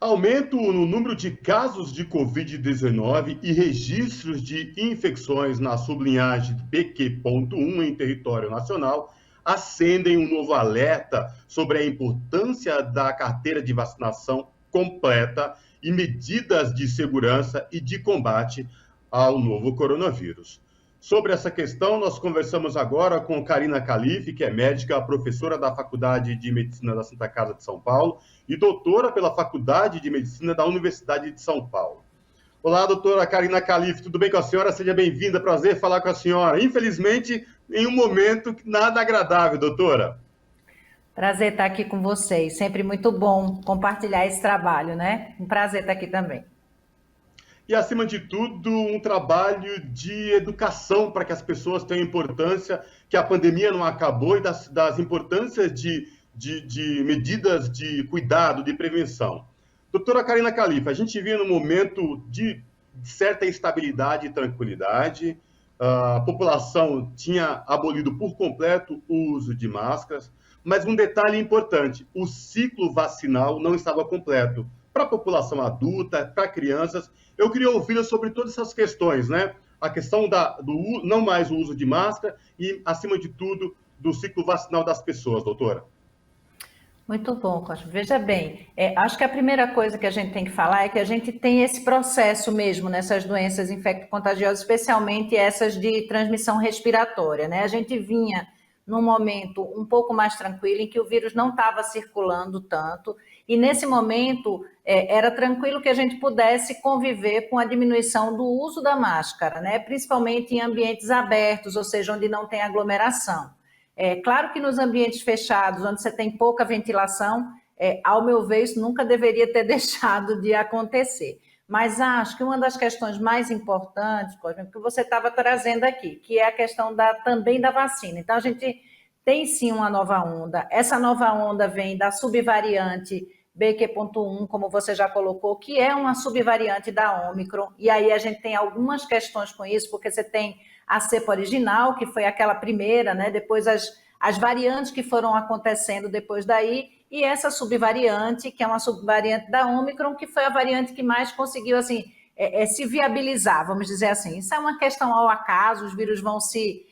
Aumento no número de casos de Covid-19 e registros de infecções na sublinhagem PQ.1 em território nacional acendem um novo alerta sobre a importância da carteira de vacinação completa e medidas de segurança e de combate ao novo coronavírus. Sobre essa questão, nós conversamos agora com Karina Calife, que é médica, professora da Faculdade de Medicina da Santa Casa de São Paulo e doutora pela Faculdade de Medicina da Universidade de São Paulo. Olá, doutora Karina Calife, tudo bem com a senhora? Seja bem-vinda, prazer falar com a senhora. Infelizmente, em um momento nada agradável, doutora. Prazer estar aqui com vocês, sempre muito bom compartilhar esse trabalho, né? Um prazer estar aqui também. E, acima de tudo, um trabalho de educação para que as pessoas tenham importância, que a pandemia não acabou e das importâncias de medidas de cuidado, de prevenção. Doutora Karina Calife, a gente vive num momento de certa estabilidade e tranquilidade, a população tinha abolido por completo o uso de máscaras, mas um detalhe importante, o ciclo vacinal não estava completo. Para a população adulta, para crianças, eu queria ouvir sobre todas essas questões, né? A questão do não mais o uso de máscara e, acima de tudo, do ciclo vacinal das pessoas, doutora. Muito bom, Cosme. Veja bem, acho que a primeira coisa que a gente tem que falar é que a gente tem esse processo mesmo nessas doenças infecto-contagiosas, especialmente essas de transmissão respiratória, né? A gente vinha num momento um pouco mais tranquilo, em que o vírus não estava circulando tanto, e nesse momento era tranquilo que a gente pudesse conviver com a diminuição do uso da máscara, né? Principalmente em ambientes abertos, ou seja, onde não tem aglomeração. Claro que nos ambientes fechados, onde você tem pouca ventilação, ao meu ver, isso nunca deveria ter deixado de acontecer. Mas acho que uma das questões mais importantes, Cosme, que você estava trazendo aqui, que é a questão também da vacina. Então, a gente tem sim uma nova onda. Essa nova onda vem da subvariante BQ.1, como você já colocou, que é uma subvariante da Ômicron. E aí a gente tem algumas questões com isso, porque você tem a cepa original, que foi aquela primeira, né? Depois as variantes que foram acontecendo depois daí, e essa subvariante, que é uma subvariante da Ômicron, que foi a variante que mais conseguiu, assim, se viabilizar, vamos dizer assim. Isso é uma questão ao acaso, os vírus vão se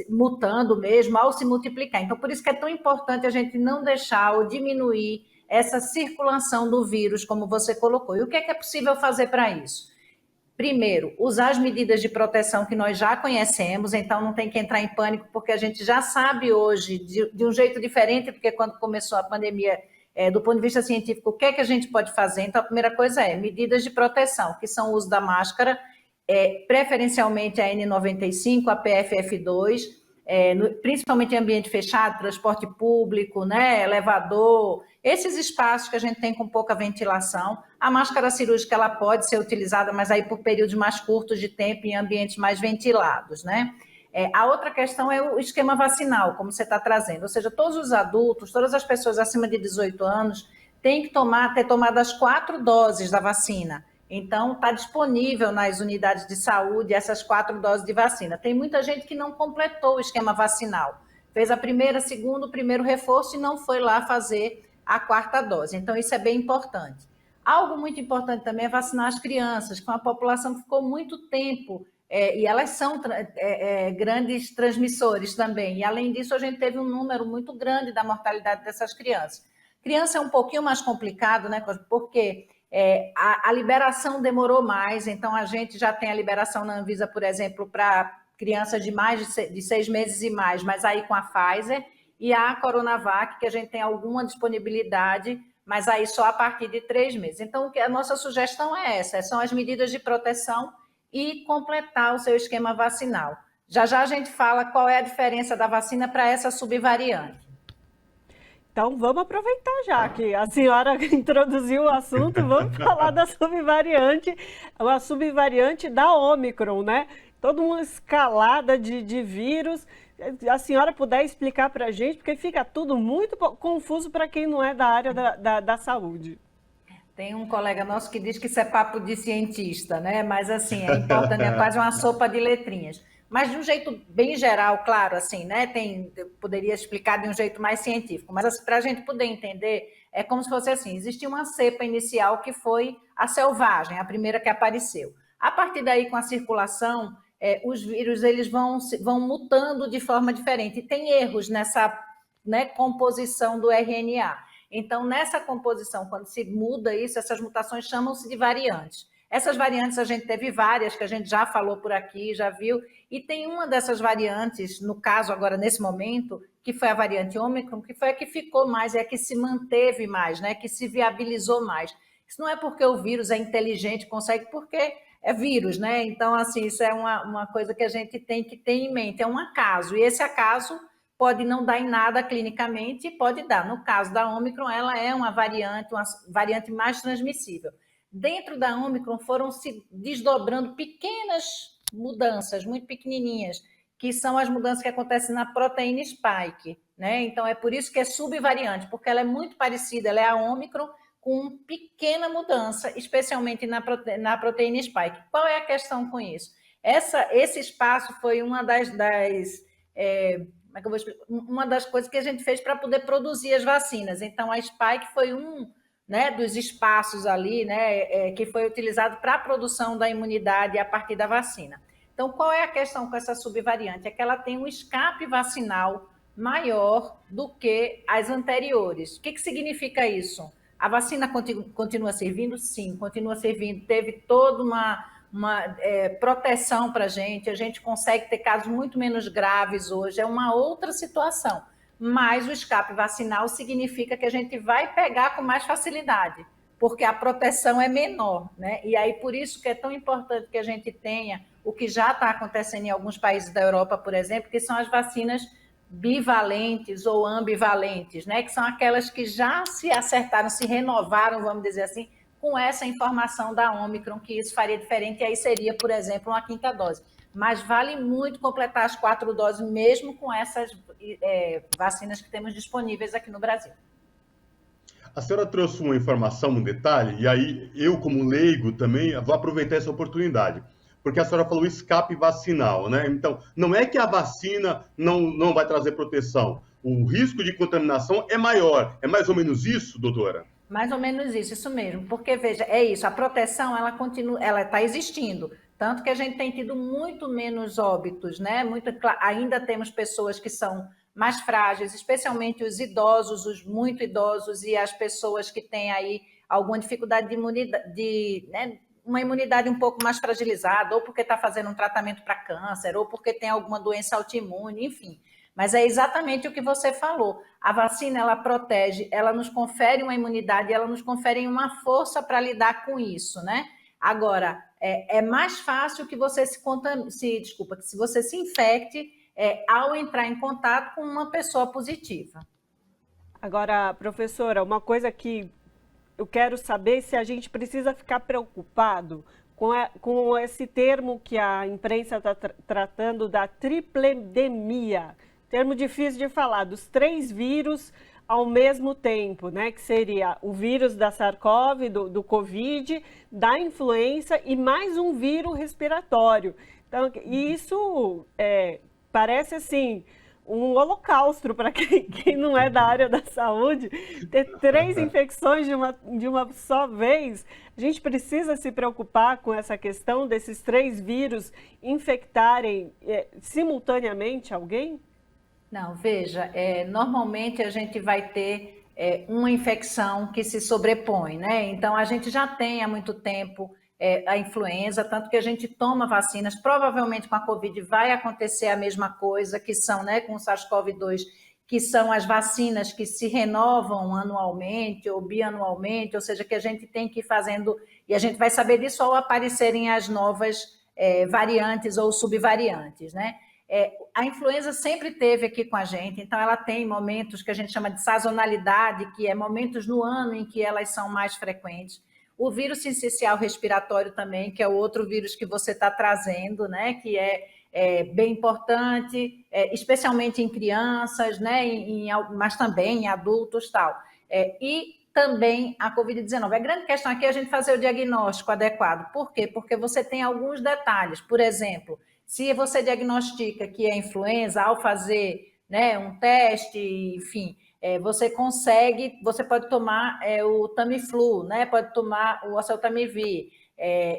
mutando mesmo, ao se multiplicar. Então, por isso que é tão importante a gente não deixar ou diminuir essa circulação do vírus, como você colocou. E o que é possível fazer para isso? Primeiro, usar as medidas de proteção que nós já conhecemos, então não tem que entrar em pânico, porque a gente já sabe hoje, de um jeito diferente, porque quando começou a pandemia, do ponto de vista científico, o que é que a gente pode fazer? Então, a primeira coisa é medidas de proteção, que são o uso da máscara, preferencialmente a N95, a PFF2, principalmente em ambiente fechado, transporte público, né, elevador, esses espaços que a gente tem com pouca ventilação. A máscara cirúrgica ela pode ser utilizada, mas aí por períodos mais curtos de tempo em ambientes mais ventilados, né? A outra questão é o esquema vacinal, como você está trazendo, ou seja, todos os adultos, todas as pessoas acima de 18 anos têm que ter tomado as 4 doses da vacina. Então, está disponível nas unidades de saúde essas 4 doses de vacina. Tem muita gente que não completou o esquema vacinal. Fez a primeira, segunda, o primeiro reforço e não foi lá fazer a 4ª dose. Então, isso é bem importante. Algo muito importante também é vacinar as crianças, que é uma população que ficou muito tempo, e elas são grandes transmissores também. E, além disso, a gente teve um número muito grande da mortalidade dessas crianças. Criança é um pouquinho mais complicado, né? Porque a liberação demorou mais, então a gente já tem a liberação na Anvisa, por exemplo, para crianças de mais de 6 meses e mais, mas aí com a Pfizer, e a Coronavac, que a gente tem alguma disponibilidade, mas aí só a partir de 3 meses. Então, a nossa sugestão é essa, são as medidas de proteção e completar o seu esquema vacinal. Já já a gente fala qual é a diferença da vacina para essa subvariante. Então, vamos aproveitar já que a senhora introduziu o assunto, vamos falar da subvariante, a subvariante da Ômicron, né? Todo mundo escalada de vírus. A senhora puder explicar para a gente, porque fica tudo muito confuso para quem não é da área da saúde. Tem um colega nosso que diz que isso é papo de cientista, né? Mas, assim, é importante, é quase uma sopa de letrinhas. Mas de um jeito bem geral, claro, assim, né? Eu poderia explicar de um jeito mais científico, mas assim, para a gente poder entender, É como se fosse assim, existia uma cepa inicial que foi a selvagem, a primeira que apareceu. A partir daí, com a circulação, os vírus eles vão mutando de forma diferente. E tem erros nessa, né, composição do RNA. Então, nessa composição, quando se muda isso, essas mutações chamam-se de variantes. Essas variantes a gente teve várias, que a gente já falou por aqui, já viu, e tem uma dessas variantes, no caso agora, nesse momento, que foi a variante Ômicron, que foi a que ficou mais, é a que se manteve mais, né, que se viabilizou mais. Isso não é porque o vírus é inteligente, consegue, porque é vírus, né? Então, assim, isso é uma coisa que a gente tem que ter em mente, é um acaso, e esse acaso pode não dar em nada clinicamente, pode dar. No caso da Ômicron, ela é uma variante mais transmissível. Dentro da Ômicron foram se desdobrando pequenas mudanças, muito pequenininhas, que são as mudanças que acontecem na proteína spike, né? Então é por isso que é subvariante, porque ela é muito parecida, ela é a Ômicron com pequena mudança, especialmente na proteína spike. Qual é a questão com isso? Esse espaço foi uma uma das coisas que a gente fez para poder produzir as vacinas. Então, a Spike foi né, dos espaços ali, né, que foi utilizado para a produção da imunidade a partir da vacina. Então, qual é a questão com essa subvariante? É que ela tem um escape vacinal maior do que as anteriores. O que significa isso? A vacina continua servindo? Sim, continua servindo. Teve toda uma proteção para a gente consegue ter casos muito menos graves hoje, é uma outra situação. Mas o escape vacinal significa que a gente vai pegar com mais facilidade, porque a proteção é menor, né? E aí por isso que é tão importante que a gente tenha o que já está acontecendo em alguns países da Europa, por exemplo, que são as vacinas bivalentes ou ambivalentes, né? Que são aquelas que já se acertaram, se renovaram, vamos dizer assim, com essa informação da Ômicron, que isso faria diferente, e aí seria, por exemplo, uma quinta dose. Mas vale muito completar as 4 doses, mesmo com essas vacinas que temos disponíveis aqui no Brasil. A senhora trouxe uma informação, um detalhe, e aí eu, como leigo, também vou aproveitar essa oportunidade, porque a senhora falou escape vacinal, né? Então, não é que a vacina não vai trazer proteção, o risco de contaminação é maior. É mais ou menos isso, doutora? Mais ou menos isso mesmo, porque veja, é isso, a proteção ela continua, ela está existindo, tanto que a gente tem tido muito menos óbitos, né? Ainda temos pessoas que são mais frágeis, especialmente os idosos, os muito idosos e as pessoas que têm aí alguma dificuldade de imunidade, né? Uma imunidade um pouco mais fragilizada, ou porque está fazendo um tratamento para câncer, ou porque tem alguma doença autoimune, enfim. Mas é exatamente o que você falou. A vacina, ela protege, ela nos confere uma imunidade, ela nos confere uma força para lidar com isso, né? Agora, é mais fácil que você que você se infecte ao entrar em contato com uma pessoa positiva. Agora, professora, uma coisa que eu quero saber se a gente precisa ficar preocupado com esse termo que a imprensa está tratando da tripledemia. Termo difícil de falar, dos 3 vírus ao mesmo tempo, né? Que seria o vírus da SARS-CoV, do Covid, da influenza e mais um vírus respiratório. Então, isso parece assim um holocausto para quem não é da área da saúde, ter 3 infecções de uma só vez. A gente precisa se preocupar com essa questão desses 3 vírus infectarem simultaneamente alguém? Não, veja, normalmente a gente vai ter uma infecção que se sobrepõe, né? Então, a gente já tem há muito tempo a influenza, tanto que a gente toma vacinas, provavelmente com a Covid vai acontecer a mesma coisa, que são, né, com o SARS-CoV-2, que são as vacinas que se renovam anualmente ou bianualmente, ou seja, que a gente tem que ir fazendo, e a gente vai saber disso ao aparecerem as novas variantes ou subvariantes, né? A influenza sempre teve aqui com a gente, então ela tem momentos que a gente chama de sazonalidade, que é momentos no ano em que elas são mais frequentes. O vírus sincicial respiratório também, que é o outro vírus que você está trazendo, né, que é bem importante, especialmente em crianças, né, mas também em adultos, tal. E também a Covid-19. A grande questão aqui é a gente fazer o diagnóstico adequado. Por quê? Porque você tem alguns detalhes. Por exemplo, se você diagnostica que é influenza, ao fazer, né, um teste, enfim, Você pode tomar o Tamiflu, né? Pode tomar o oseltamivir,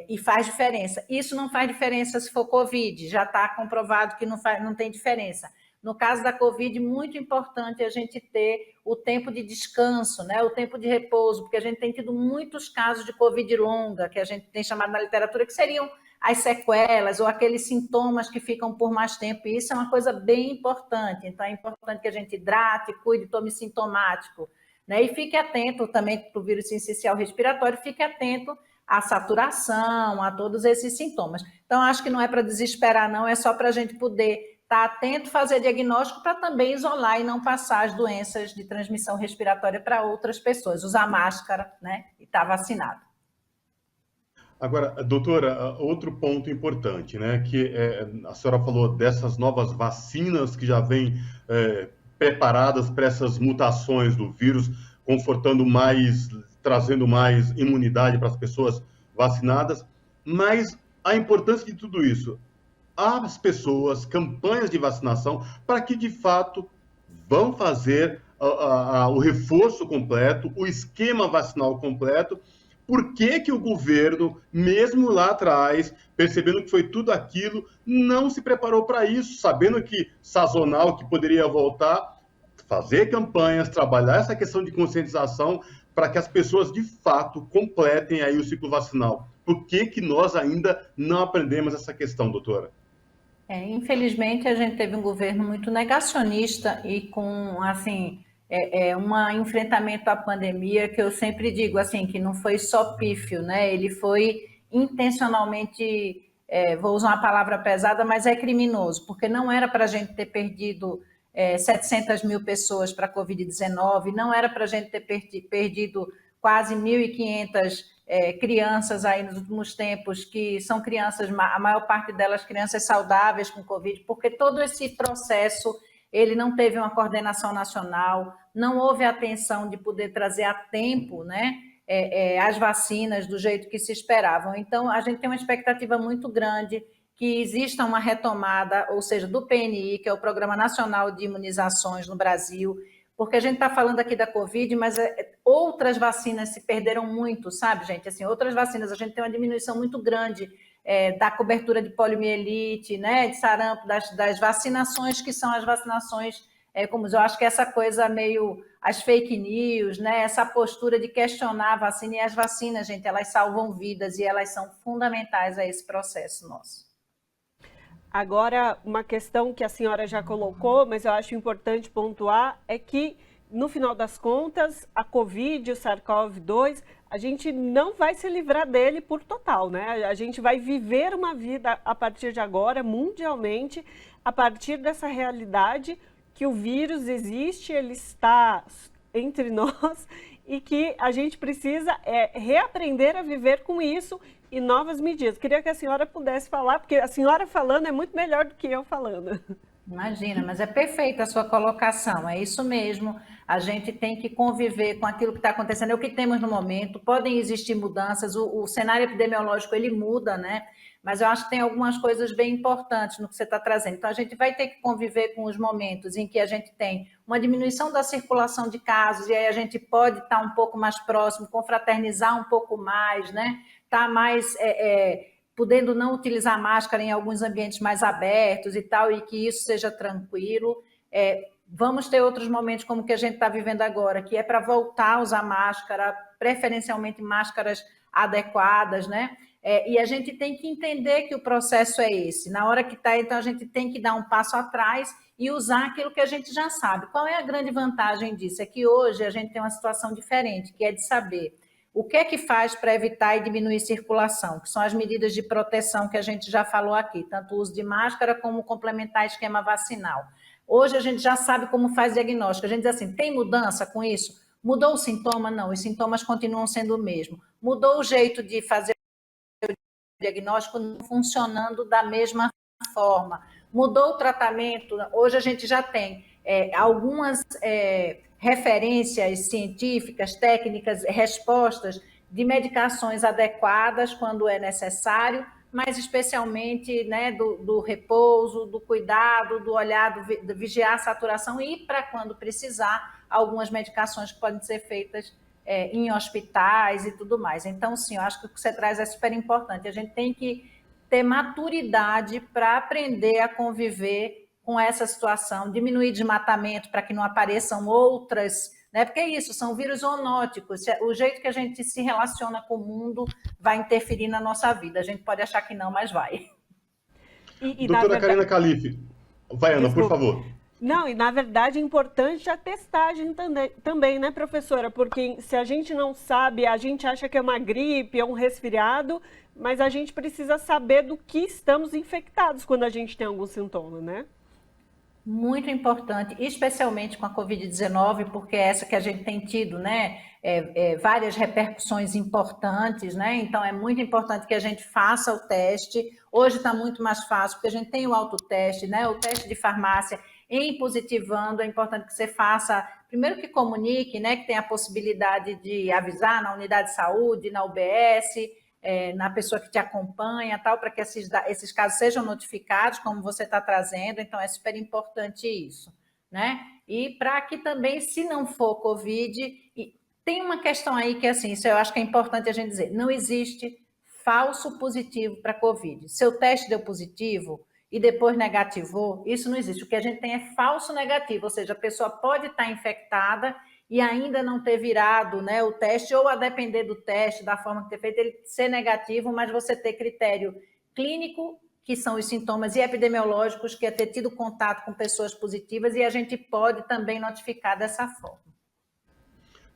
e faz diferença. Isso não faz diferença se for Covid, já está comprovado que não tem diferença. No caso da Covid, muito importante a gente ter o tempo de descanso, né? O tempo de repouso, porque a gente tem tido muitos casos de Covid longa, que a gente tem chamado na literatura, que seriam as sequelas ou aqueles sintomas que ficam por mais tempo, e isso é uma coisa bem importante. Então, é importante que a gente hidrate, cuide, tome sintomático, né? E fique atento também para o vírus sincicial respiratório, fique atento à saturação, a todos esses sintomas. Então, acho que não é para desesperar, não, é só para a gente poder estar atento, fazer diagnóstico para também isolar e não passar as doenças de transmissão respiratória para outras pessoas, usar máscara, né? E estar vacinado. Agora, doutora, outro ponto importante, né, que a senhora falou dessas novas vacinas que já vêm preparadas para essas mutações do vírus, confortando mais, trazendo mais imunidade para as pessoas vacinadas, mas a importância de tudo isso, as pessoas, campanhas de vacinação, para que, de fato, vão fazer o reforço completo, o esquema vacinal completo. Por que que o governo, mesmo lá atrás, percebendo que foi tudo aquilo, não se preparou para isso, sabendo que sazonal, que poderia voltar, fazer campanhas, trabalhar essa questão de conscientização para que as pessoas, de fato, completem aí o ciclo vacinal? Por que que nós ainda não aprendemos essa questão, doutora? Infelizmente, a gente teve um governo muito negacionista e com, assim, um enfrentamento à pandemia que eu sempre digo, assim, que não foi só pífio, né? Ele foi intencionalmente, vou usar uma palavra pesada, mas é criminoso, porque não era para a gente ter perdido 700 mil pessoas para a Covid-19, não era para a gente ter perdido quase 1.500 crianças aí nos últimos tempos, que são crianças, a maior parte delas crianças saudáveis com Covid, porque todo esse processo, ele não teve uma coordenação nacional, não houve atenção de poder trazer a tempo, né, as vacinas do jeito que se esperavam. Então, a gente tem uma expectativa muito grande que exista uma retomada, ou seja, do PNI, que é o Programa Nacional de Imunizações no Brasil, porque a gente está falando aqui da Covid, mas outras vacinas se perderam muito, sabe, gente? Assim, outras vacinas, a gente tem uma diminuição muito grande da cobertura de poliomielite, né, de sarampo, das vacinações que são as vacinações, como eu acho que essa coisa meio, as fake news, né, essa postura de questionar a vacina, e as vacinas, gente, elas salvam vidas e elas são fundamentais a esse processo nosso. Agora, uma questão que a senhora já colocou, mas eu acho importante pontuar, é que, no final das contas, a Covid, o SARS-CoV-2, a gente não vai se livrar dele por total, né? A gente vai viver uma vida a partir de agora, mundialmente, a partir dessa realidade que o vírus existe, ele está entre nós e que a gente precisa reaprender a viver com isso e novas medidas. Queria que a senhora pudesse falar, porque a senhora falando é muito melhor do que eu falando. Imagina, mas é perfeita a sua colocação, é isso mesmo. A gente tem que conviver com aquilo que está acontecendo, é o que temos no momento. Podem existir mudanças, o cenário epidemiológico ele muda, né? Mas eu acho que tem algumas coisas bem importantes no que você está trazendo. Então, a gente vai ter que conviver com os momentos em que a gente tem uma diminuição da circulação de casos, e aí a gente pode estar um pouco mais próximo, confraternizar um pouco mais, né? Estar mais podendo não utilizar máscara em alguns ambientes mais abertos e tal, e que isso seja tranquilo. Vamos ter outros momentos como o que a gente está vivendo agora, que é para voltar a usar máscara, preferencialmente máscaras adequadas, né? E a gente tem que entender que o processo é esse. Na hora que está, então a gente tem que dar um passo atrás e usar aquilo que a gente já sabe. Qual é a grande vantagem disso? É que hoje a gente tem uma situação diferente, que é de saber o que é que faz para evitar e diminuir circulação, que são as medidas de proteção que a gente já falou aqui, tanto o uso de máscara como complementar esquema vacinal. Hoje a gente já sabe como faz diagnóstico. A gente diz assim, tem mudança com isso? Mudou o sintoma? Não, os sintomas continuam sendo o mesmo. Mudou o jeito de fazer o diagnóstico, não funcionando da mesma forma. Mudou o tratamento? Hoje a gente já tem algumas referências científicas, técnicas, respostas de medicações adequadas quando é necessário, mas especialmente, né, do repouso, do cuidado, do olhar, do vigiar a saturação e, para quando precisar, algumas medicações que podem ser feitas em hospitais e tudo mais. Então, sim, eu acho que o que você traz é super importante. A gente tem que ter maturidade para aprender a conviver com essa situação, diminuir desmatamento para que não apareçam outras, né? Porque é isso, são vírus zoonóticos. O jeito que a gente se relaciona com o mundo vai interferir na nossa vida. A gente pode achar que não, mas vai. Doutora Karina Calife, vai, Ana, por favor. Não, e na verdade é importante a testagem também, né, professora? Porque se a gente não sabe, a gente acha que é uma gripe, é um resfriado, mas a gente precisa saber do que estamos infectados quando a gente tem algum sintoma, né? Muito importante, especialmente com a Covid-19, porque é essa que a gente tem tido, né? Várias repercussões importantes, né? Então é muito importante que a gente faça o teste. Hoje está muito mais fácil, porque a gente tem o autoteste, né? O teste de farmácia. Em positivando, é importante que você faça, primeiro que comunique, né? Que tem a possibilidade de avisar na unidade de saúde, na UBS, na pessoa que te acompanha, tal, para que esses casos sejam notificados, como você está trazendo. Então, é super importante isso, né? E para que também, se não for Covid, tem uma questão aí que, assim, isso eu acho que é importante a gente dizer, não existe falso positivo para Covid. Seu teste deu positivo e depois negativou, isso não existe. O que a gente tem é falso negativo, ou seja, a pessoa pode estar infectada e ainda não ter virado, né, o teste, ou a depender do teste, da forma que ter feito, ele ser negativo, mas você ter critério clínico, que são os sintomas, e epidemiológicos, que é ter tido contato com pessoas positivas, e a gente pode também notificar dessa forma.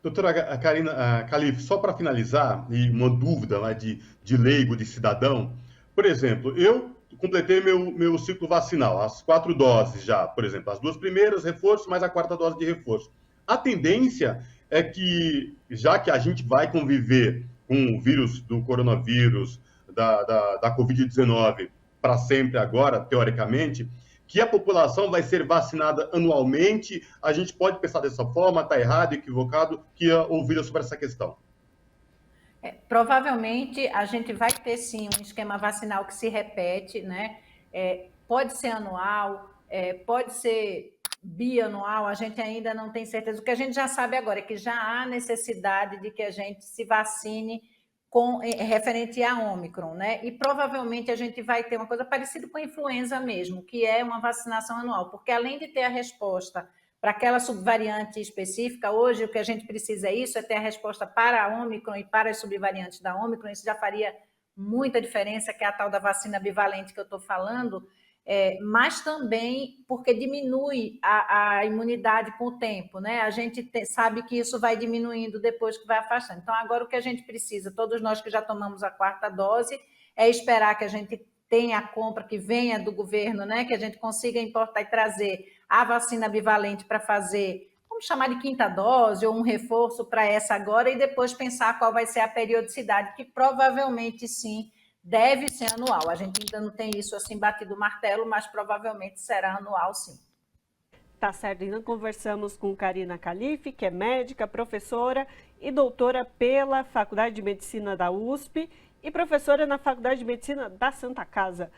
Doutora Karina Calife, só para finalizar, e uma dúvida, né, de leigo, de cidadão, por exemplo, eu completei meu ciclo vacinal, as 4 doses já, por exemplo, as 2 primeiras, reforço, mais a 4ª dose de reforço. A tendência é que, já que a gente vai conviver com o vírus do coronavírus, da Covid-19, para sempre agora, teoricamente, que a população vai ser vacinada anualmente. A gente pode pensar dessa forma, está errado, equivocado, que ouvir sobre essa questão. Provavelmente a gente vai ter sim um esquema vacinal que se repete, né? Pode ser anual, pode ser bianual, a gente ainda não tem certeza. O que a gente já sabe agora é que já há necessidade de que a gente se vacine referente à Ômicron, né? E provavelmente a gente vai ter uma coisa parecida com a influenza mesmo, que é uma vacinação anual, porque além de ter a resposta para aquela subvariante específica, hoje o que a gente precisa é ter a resposta para a Ômicron e para as subvariantes da Ômicron. Isso já faria muita diferença, que é a tal da vacina bivalente que eu estou falando, mas também porque diminui a imunidade com o tempo, né? A gente sabe que isso vai diminuindo depois que vai afastando. Então, agora o que a gente precisa, todos nós que já tomamos a 4ª dose, é esperar que a gente tenha a compra que venha do governo, né? Que a gente consiga importar e trazer a vacina bivalente para fazer, vamos chamar de 5ª dose ou um reforço para essa agora, e depois pensar qual vai ser a periodicidade, que provavelmente sim, deve ser anual. A gente ainda não tem isso assim batido o martelo, mas provavelmente será anual, sim. Tá certo. Ainda conversamos com Karina Calife, que é médica, professora e doutora pela Faculdade de Medicina da USP e professora na Faculdade de Medicina da Santa Casa.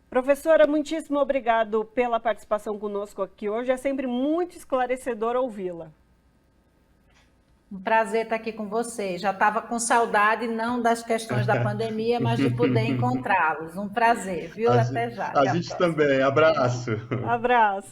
Professora, muitíssimo obrigado pela participação conosco aqui hoje. É sempre muito esclarecedor ouvi-la. Um prazer estar aqui com vocês. Já estava com saudade, não das questões da pandemia, mas de poder encontrá-los. Um prazer, viu? Até já. A gente também. Abraço. Abraço.